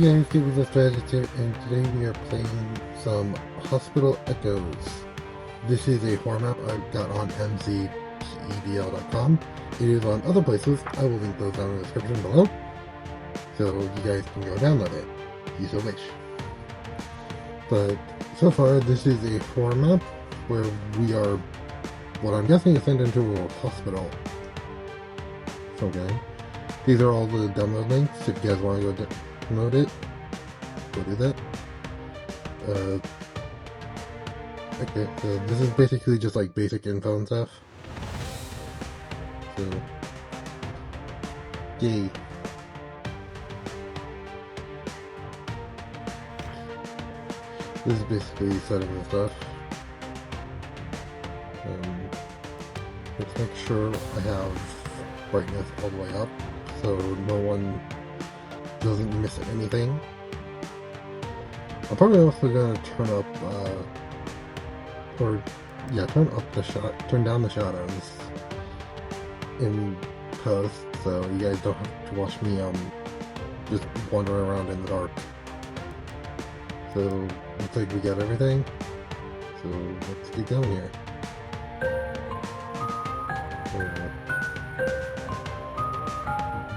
guys, it was a strategist here, and today we are playing some Hospital Echoes. This is a horror map I got on mzpedl.com. It is on other places. I will link those down in the description below, so you guys can go download it, if you so wish. But so far, this is a horror map where we are, what I'm guessing is sent into a hospital. Okay. These are all the download links. If you guys want to go download it, go do that. Okay, so this is basically just like basic info and stuff. So, yay. This is basically settings and stuff. Let's make sure I have brightness all the way up, so no one doesn't miss anything. I'm probably also gonna turn up, turn down the shadows in post, so you guys don't have to watch me, just wander around in the dark. So, looks like we got everything, so let's get going here.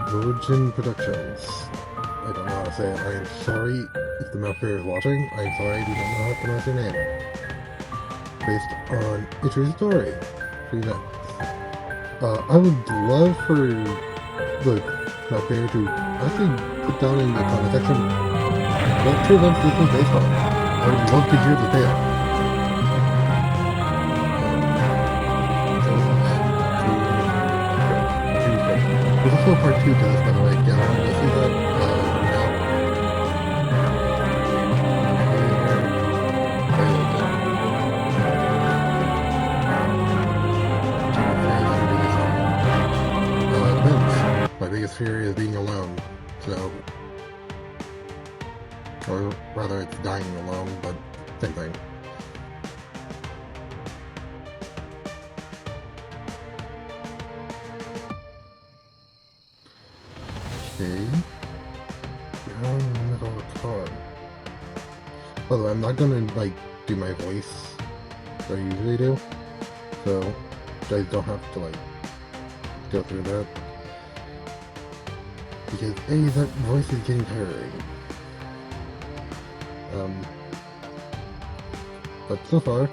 Virgin Productions. I don't know how to say it. I am sorry if the mouth is watching. I am sorry I do not know how to pronounce your name. Based on a true story. Pretty nice. I would love for the mouth to actually put down in the comment section what true events this is based on. I would love to hear the tale. There's also a part 2 to this, by the way. Yeah, you'll see that now. Depends. My biggest fear is being alone, so... Or rather, it's dying alone, but same thing. Okay. We're in the middle of the car. By the way, I'm not gonna, like, do my voice that I usually do, so you guys don't have to, like, go through that. Because, A, that voice is getting tiring. But so far,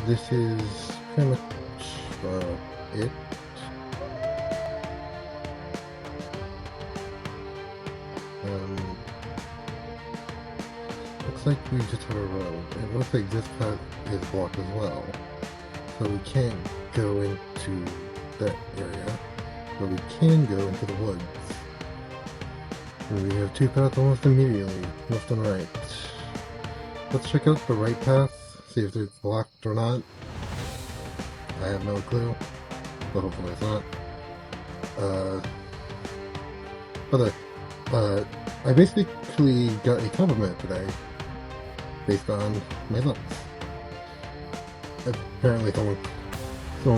this is pretty much, it. Looks like we just have a road. It looks like this path is blocked as well. So we can't go into that area. But we can go into the woods. And we have two paths almost immediately, left and right. Let's check out the right path, see if it's blocked or not. I have no clue, but hopefully it's not. I basically got a compliment today, based on my looks. Apparently someone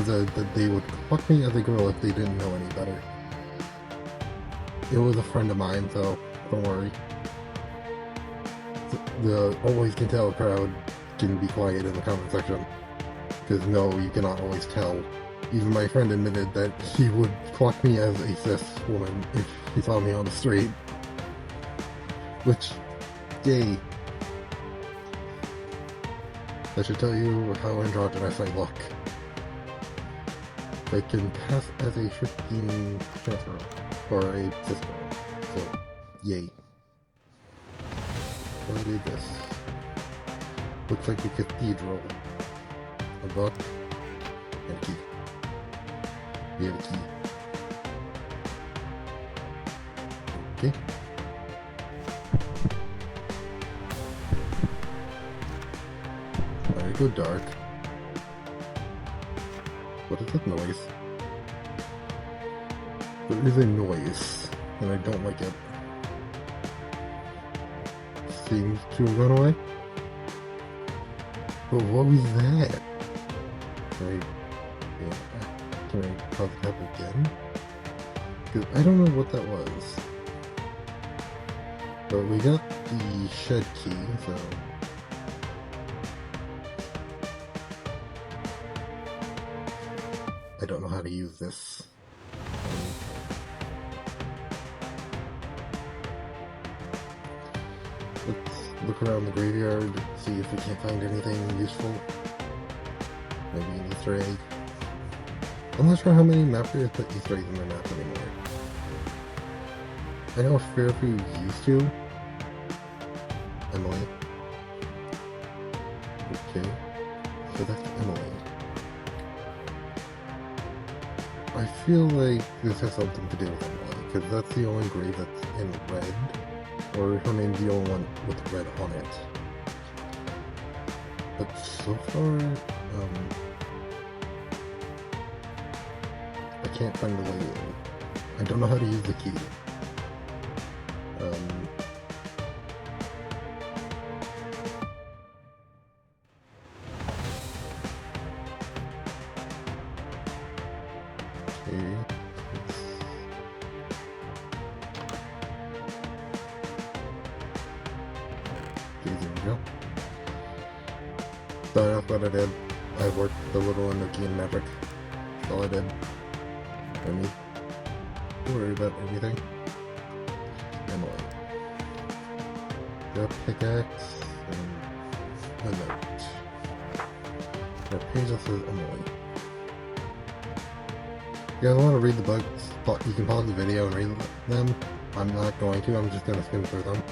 said that they would fuck me as a girl if they didn't know any better. It was a friend of mine, so don't worry. The always can tell crowd can be quiet in the comment section. Because no, you cannot always tell. Even my friend admitted that he would clock me as a cis woman if he saw me on the street. Which, yay. That should tell you how androgynous I look. I can pass as a 15 transfer, or a cis girl. So, yay. What is this? Looks like a cathedral. A book, and a key. We have a key. Okay. Let it go dark. What is that noise? There is a noise, and I don't like it. Seems to have run away. But what was that? Can I pop it up again? Because I don't know what that was. But we got the shed key, so... I don't know how to use this. Let's look around the graveyard, see if we can't find anything useful. Maybe an Easter egg. I'm not sure how many map players put Easter eggs in their maps anymore. I know Fairview used to. Emily. Okay. So that's Emily. I feel like this has something to do with Emily, because that's the only grave that's in red. Or her name's the only one with red on it. But so far, I can't find the way in. I don't know how to use the key. There we go. Sorry, that's what I did. I worked the little Nookie and Maverick. That's all I did. I need to worry about anything. Emily. Got pickaxe and a note. That page that says Emily. If you guys want to read the books, you can pause the video and read them. I'm not going to, I'm just going to skim through them.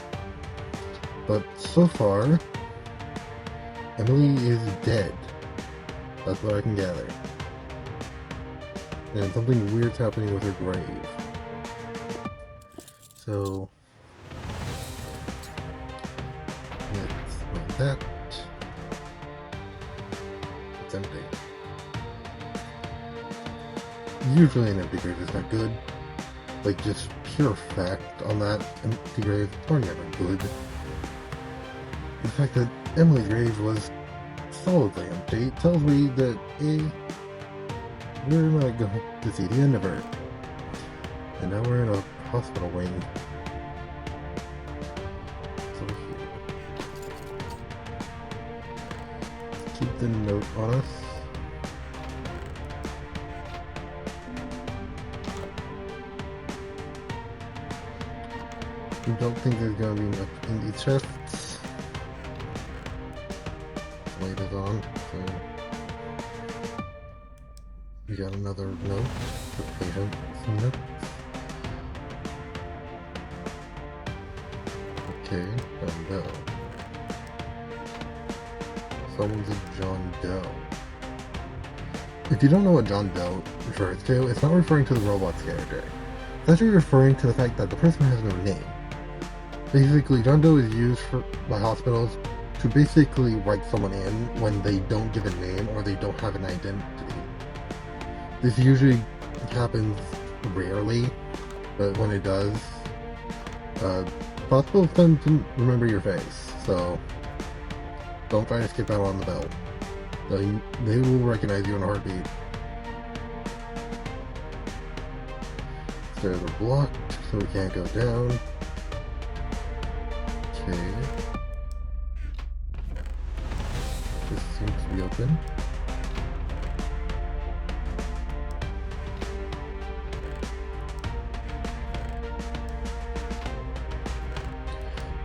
But so far, Emily is dead. That's what I can gather. And something weird's happening with her grave. So, let's run that. It's empty. Usually an empty grave is not good. Like, just pure fact on that, empty graves are never good. The fact that Emily's grave was solidly empty tells me that we're not going to see the end of her. And now we're in a hospital wing. So here. Keep the note on us. We don't think there's going to be enough in these chests. Light is on, so we got another note for patient notes. Okay, John Doe. Someone's a John Doe. If you don't know what John Doe refers to, it's not referring to the robot's character. It's actually referring to the fact that the person has no name. Basically, John Doe is used by hospitals to basically write someone in when they don't give a name or they don't have an identity. This usually happens rarely, but when it does, hospitals tend to remember your face, so don't try to skip out on the bell. They will recognize you in a heartbeat. Stairs are blocked, so we can't go down. Okay. This seems to be open.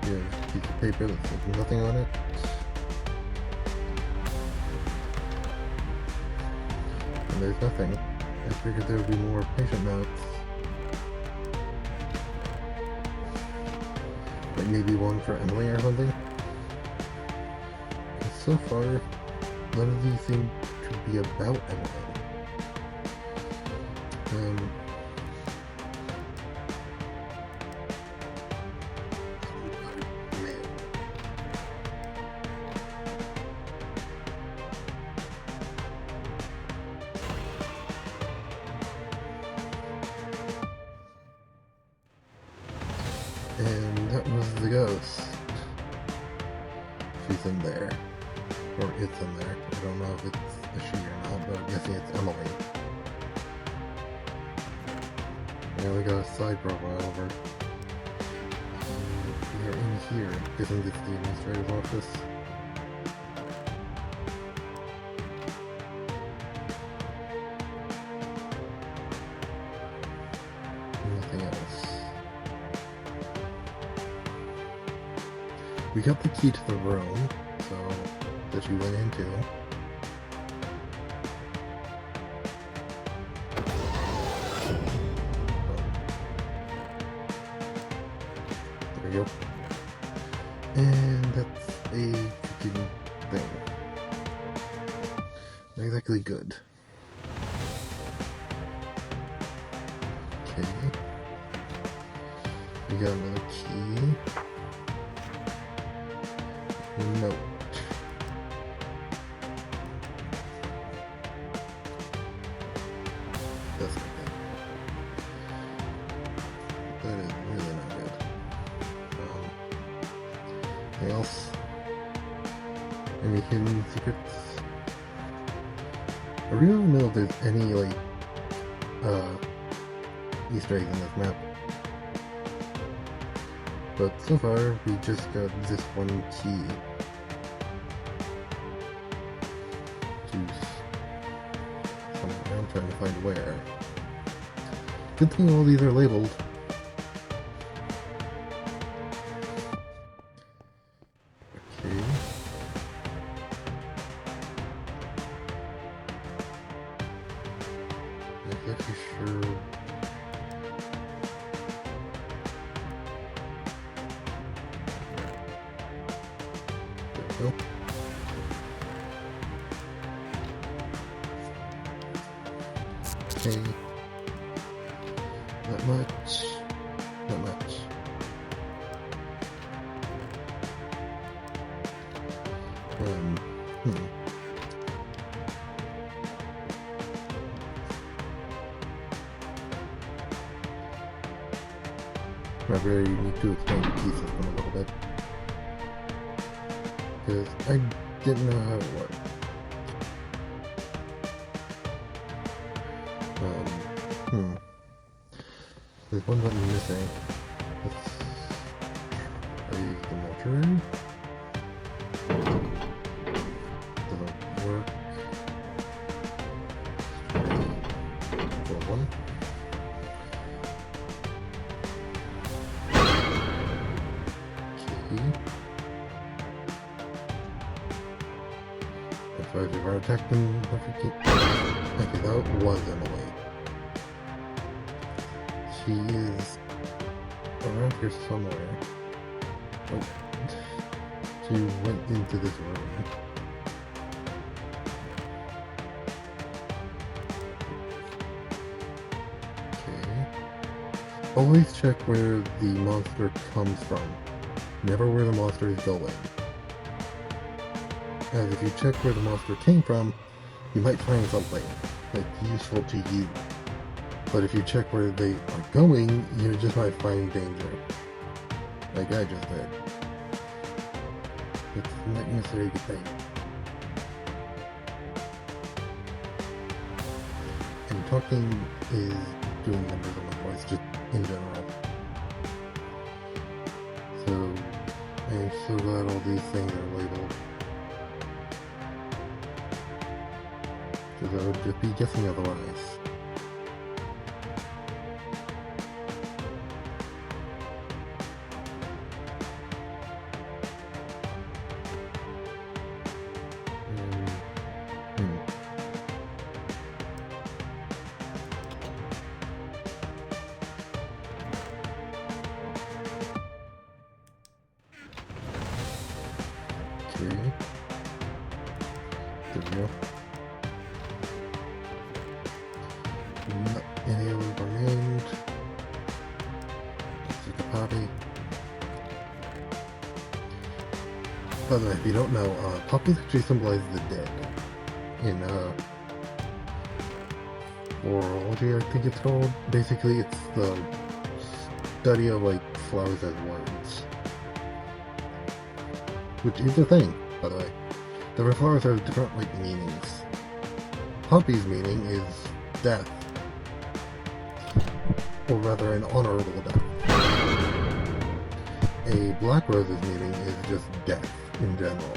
Yeah, a piece of paper that says nothing on it. And there's nothing. I figured there would be more patient notes. Like maybe one for Emily or something. So far, none of these seem to be about Emily. And that was the ghost. She's in there. Or it's in there. I don't know if it's a she or not, but I'm guessing it's Emily. Yeah, we got a side profile of her. we are in here. Guessing this is the administrator's office. Nothing else. We got the key to the room, so that you went into. There we go. And that's a freaking thing. Not exactly good. Okay. We got another key. Note. That's not good. That is really not good. Anything else? Any hidden secrets? I really don't know if there's any, like, Easter eggs in this map. But so far, we just got this one key. Somewhere. I'm trying to find where. Good thing all these are labeled. Okay. Not exactly sure. Nope. Okay. Not much. Not much. Not very unique to explain the key system a little bit. Because I didn't know how it worked. There's one button missing. Let's try the mortuary. Doesn't work. For one. Okay. That's why we've already attacked them. Okay, that was Emily. She is around here somewhere. Oh. She went into this room. Okay. Always check where the monster comes from. Never where the monster is going. As if you check where the monster came from, you might find something that's useful to you. But if you check where they are going, you just might find danger. Like I just did. It's not necessarily a good thing. And talking is doing numbers on my voice, just in general. So, I am so glad all these things are labeled. Because I would just be guessing otherwise. Okay. There we go. Not any of them are named. This is the poppy. By the way, if you don't know, poppies actually symbolize the dead. In orology, I think it's called. Basically, it's the study of like flowers as words. Which is a thing, by the way. Different flowers have different like meanings. Poppy's meaning is death. Or rather, an honorable death. A black rose's meaning is just death in general.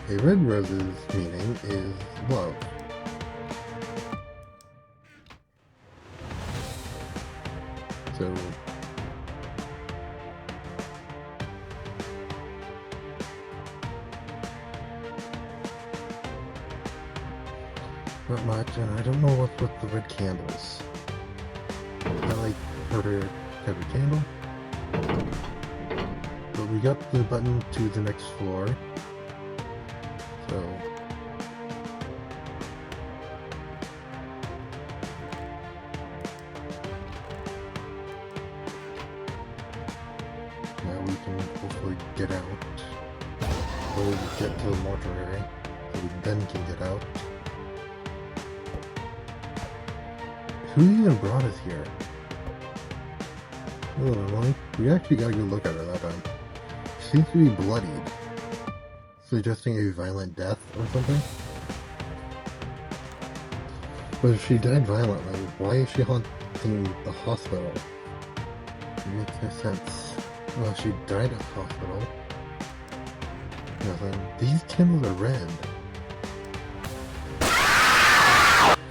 A red rose's meaning is love. So not much, and I don't know what's with the red candles. I like harder type of candle. But we got the button to the next floor. So now we can hopefully get out. Or get to the mortuary so we then can get out. Who even brought us here? Oh, Emily. We actually got a good look at her that time. She seems to be bloodied, suggesting a violent death or something. But if she died violently, why is she haunting the hospital? It makes no sense. Well, she died at the hospital. Nothing. These candles are red.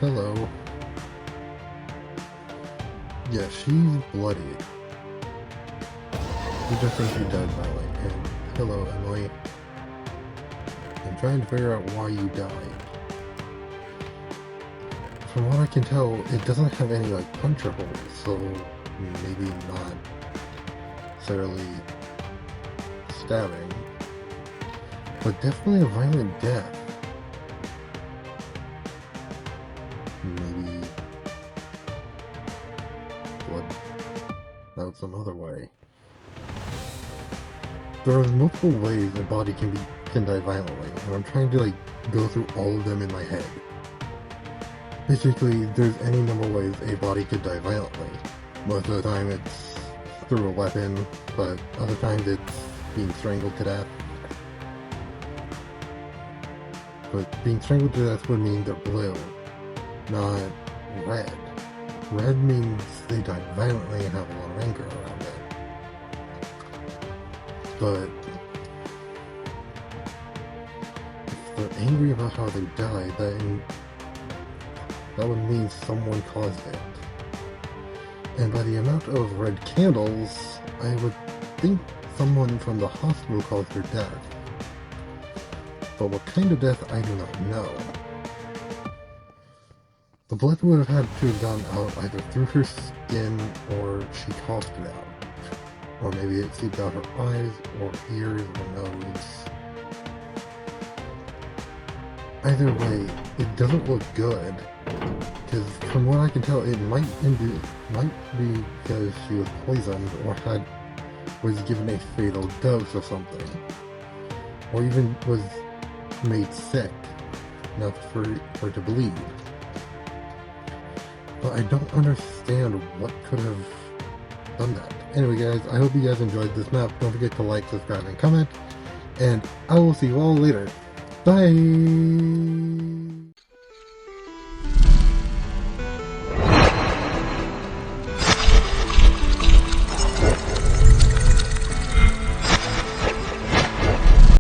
Hello. Yeah, she's bloodied. You just think she died violently. And hello, Emily. I'm trying to figure out why you died. From what I can tell, it doesn't have any like puncture holes, so maybe not necessarily stabbing, but definitely a violent death. Maybe blood out some other way. There are multiple ways a body can die violently, and I'm trying to like go through all of them in my head. Basically, there's any number of ways a body could die violently. Most of the time it's through a weapon, but other times it's being strangled to death. But being strangled to death would mean they're blue, not red. Red means they died violently and have a lot of anger around it. But if they're angry about how they died, then that would mean someone caused it. And by the amount of red candles, I would think someone from the hospital caused her death. But what kind of death, I do not know. The blood would have had to have gone out either through her skin or she coughed it out. Or maybe it seeped out her eyes or ears or nose. Either way, it doesn't look good. Because from what I can tell, it might be because she was poisoned or was given a fatal dose of something. Or even was made sick enough for her to bleed. But I don't understand what could have done that. Anyway guys, I hope you guys enjoyed this map. Don't forget to like, subscribe, and comment. And I will see you all later. Bye!